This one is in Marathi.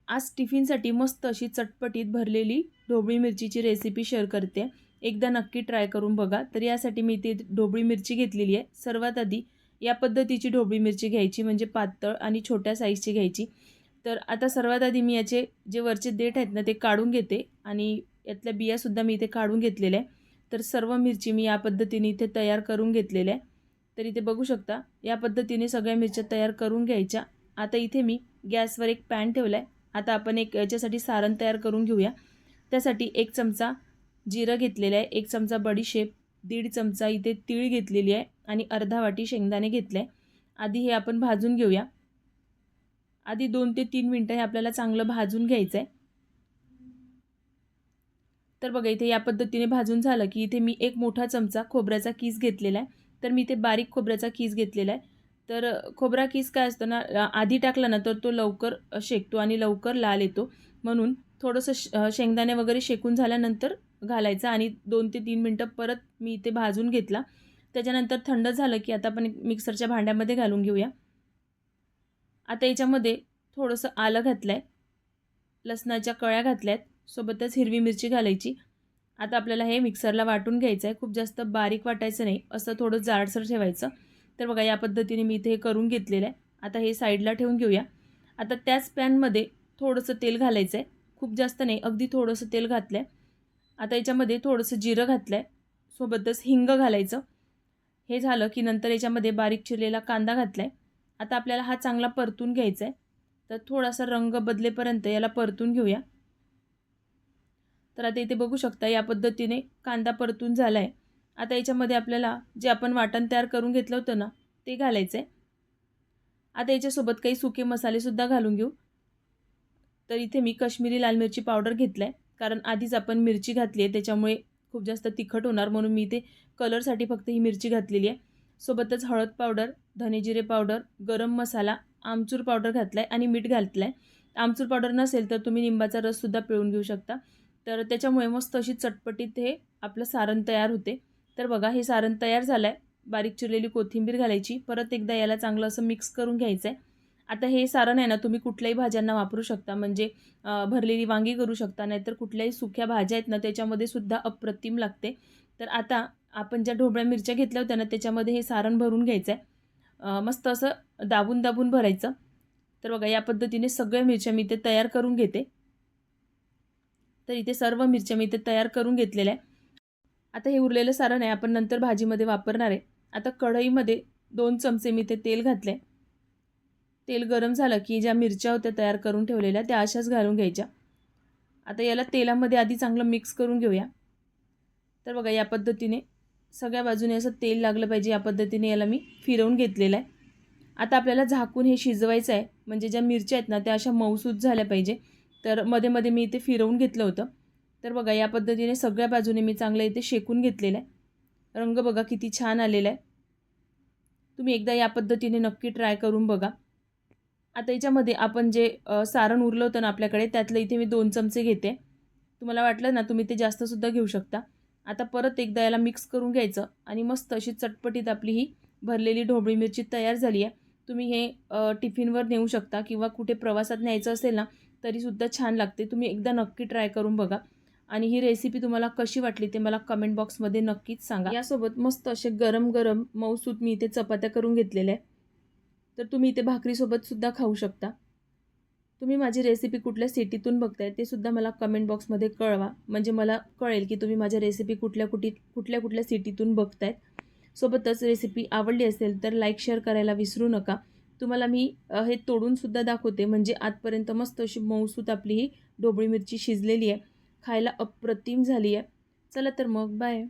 आज टिफिनसाठी मस्त अशी चटपटीत भरलेली ढोबळी मिरचीची रेसिपी शेअर करते. एकदा नक्की ट्राय करून बघा. तर यासाठी मी इथे ढोबळी मिरची घेतलेली आहे. सर्वात आधी या पद्धतीची ढोबळी मिरची घ्यायची, म्हणजे पातळ आणि छोट्या साईजची घ्यायची. तर आता सर्वात आधी मी याचे जे वरचे देठ आहेत ना ते काढून घेते आणि यातल्या बियासुद्धा मी इथे काढून घेतलेल्या आहे. तर सर्व मिरची मी या पद्धतीने इथे तयार करून घेतलेल्या आहे. तर इथे बघू शकता या पद्धतीने सगळ्या मिरच्या तयार करून घ्यायच्या. आता इथे मी गॅसवर एक पॅन ठेवला आहे. आता आपण एक याच्यासाठी सारण तयार करून घेऊया. त्यासाठी 1 चमचा जिरं घेतलेलं आहे, 1 चमचा बडीशेप, 1.5 चमचा इथे तीळ घेतलेली आहे आणि अर्धा वाटी शेंगदाणे घेतले. आधी हे आपण भाजून घेऊया. आधी 2 ते 3 मिनिटं हे आपल्याला चांगलं भाजून घ्यायचं आहे. तर बघा इथे या पद्धतीने भाजून झालं की इथे मी एक मोठा चमचा खोबऱ्याचा कीस घेतलेला आहे. तर मी इथे बारीक खोबऱ्याचा कीस घेतलेला आहे. तर खोबरा कीस काय असतं ना, आधी टाकला ना तर तो लवकर शेकतो आणि लवकर लाल येतो. म्हणून थोडंसं शेंगदाणे वगैरे शेकून झाल्यानंतर घालायचा आणि 2 ते 3 मिनिटं परत मी इथे भाजून घेतला. त्याच्यानंतर थंड झालं की आता आपण मिक्सरच्या भांड्यामध्ये घालून घेऊया. आता याच्यामध्ये थोडंसं आलं घातलं आहे, लसणाच्या कळ्या घातल्या आहेत, सोबतच हिरवी मिरची घालायची. आता आपल्याला हे मिक्सरला वाटून घ्यायचं आहे. खूप जास्त बारीक वाटायचं नाही, असं थोडं जाडसर ठेवायचं. तर बघा या पद्धतीने मी इथे हे करून घेतलेलं आहे. आता हे साईडला ठेवून घेऊया. आता त्याच पॅनमध्ये थोडंसं तेल घालायचं आहे. खूप जास्त नाही, अगदी थोडंसं तेल घातलं आहे. आता याच्यामध्ये थोडंसं जिरं घातलं आहे, सोबतच हिंग घालायचं. हे झालं की नंतर याच्यामध्ये बारीक चिरलेला कांदा घातला आहे. आता आपल्याला हा चांगला परतून घ्यायचा आहे. तर थोडासा रंग बदलेपर्यंत याला परतून घेऊया. तर आता इथे बघू शकता या पद्धतीने कांदा परतून झाला आहे. आता याच्यामध्ये आपल्याला जे आपण वाटण तयार करून घेतलं होतं ना ते घालायचं आहे. आता याच्यासोबत काही सुके मसालेसुद्धा घालून घेऊ. तर इथे मी काश्मीरी लाल मिरची पावडर घेतला आहे, कारण आधीच आपण मिरची घातली आहे त्याच्यामुळे खूप जास्त तिखट होणार, म्हणून मी इथे कलरसाठी फक्त ही मिरची घातलेली आहे. सोबतच हळद पावडर, धने जिरे पावडर, गरम मसाला, आमचूर पावडर घातला आहे आणि मीठ घातलं आहे. आमचूर पावडर नसेल तर तुम्ही लिंबाचा रससुद्धा पिळून घेऊ शकता. तर त्याच्यामुळे मस्त अशी चटपटीत हे आपलं सारण तयार होते. तर बघा हे सारण तयार झालं आहे. बारीक चिरलेली कोथिंबीर घालायची. परत एकदा याला चांगलं असं मिक्स करून घ्यायचं आहे. आता हे सारण आहे ना तुम्ही कुठल्याही भाज्यांना वापरू शकता, म्हणजे भरलेली वांगी करू शकता, नाहीतर कुठल्याही सुक्या भाज्या आहेत ना त्याच्यामध्ये सुद्धा अप्रतिम लागते. तर आता आपण ज्या ढोबळ्या मिरच्या घेतल्या होत्या ना त्याच्यामध्ये हे सारण भरून घ्यायचं आहे. मस्त असं दाबून दाबून भरायचं. तर बघा या पद्धतीने सगळ्या मिरच्या मी इथे तयार करून घेते. तर इथे सर्व मिरच्या मी इथे तयार करून घेतलेल्या आहे. आता हे उरलेलं सारण आहे आपण नंतर भाजीमध्ये वापरणार आहे. आता कढईमध्ये 2 चमचे मी इथे तेल घातले. तेल गरम झालं की ज्या मिरच्या होत्या तयार करून ठेवलेल्या त्या अशाच घालून घ्यायच्या. आता याला तेलामध्ये आधी चांगलं मिक्स करून घेऊया. तर बघा या पद्धतीने सगळ्या बाजूने असं तेल लागलं पाहिजे, या पद्धतीने याला मी फिरवून घेतलेलं आहे. आता आपल्याला झाकून हे शिजवायचं आहे, म्हणजे ज्या मिरच्या आहेत ना त्या अशा मऊसूत झाल्या पाहिजे. तर मध्ये मध्ये मी इथे फिरवून घेतलं होतं. तर बघा या पद्धतीने सगळ्या बाजूने मी चांगलं इथे शेकून घेतलेलं आहे. रंग बघा किती छान आलेला आहे. तुम्ही एकदा या पद्धतीने नक्की ट्राय करून बघा. आता याच्यामध्ये आपण जे सारण उरलं होतं ना आपल्याकडे त्यातलं इथे मी 2 चमचे घेते. तुम्हाला वाटलं ना तुम्ही ते जास्तसुद्धा घेऊ शकता. आता परत एकदा याला मिक्स करून घ्यायचं आणि मस्त अशी चटपटीत आपली ही भरलेली ढोबळी मिरची तयार झाली आहे. तुम्ही हे टिफिनवर नेऊ शकता किंवा कुठे प्रवासात न्यायचं असेल ना तरीसुद्धा छान लागते. तुम्ही एकदा नक्की ट्राय करून बघा आणि ही रेसिपी तुम्हाला कशी वाटली ते मला कमेंट बॉक्समध्ये नक्कीच सांगा. यासोबत मस्त असे गरम गरम मऊसूत मी इथे चपात्या करून घेतलेल्या आहे. तर तुम्ही इथे भाकरीसोबतसुद्धा खाऊ शकता. तुम्ही माझी रेसिपी कुठल्या सिटीतून बघताय ते सुद्धा मला कमेंट बॉक्समध्ये कळवा, म्हणजे मला कळेल की तुम्ही माझ्या रेसिपी कुठल्या सिटीतून बघतायत. सोबतच रेसिपी आवडली असेल तर लाईक शेअर करायला विसरू नका. तुम्हाला मी हे तोडूनसुद्धा दाखवते, म्हणजे आतपर्यंत मस्त अशी मऊसूत आपली ही ढोबळी मिरची शिजलेली आहे. खायला अप्रतिम झाली आहे. चला तर मग बाय.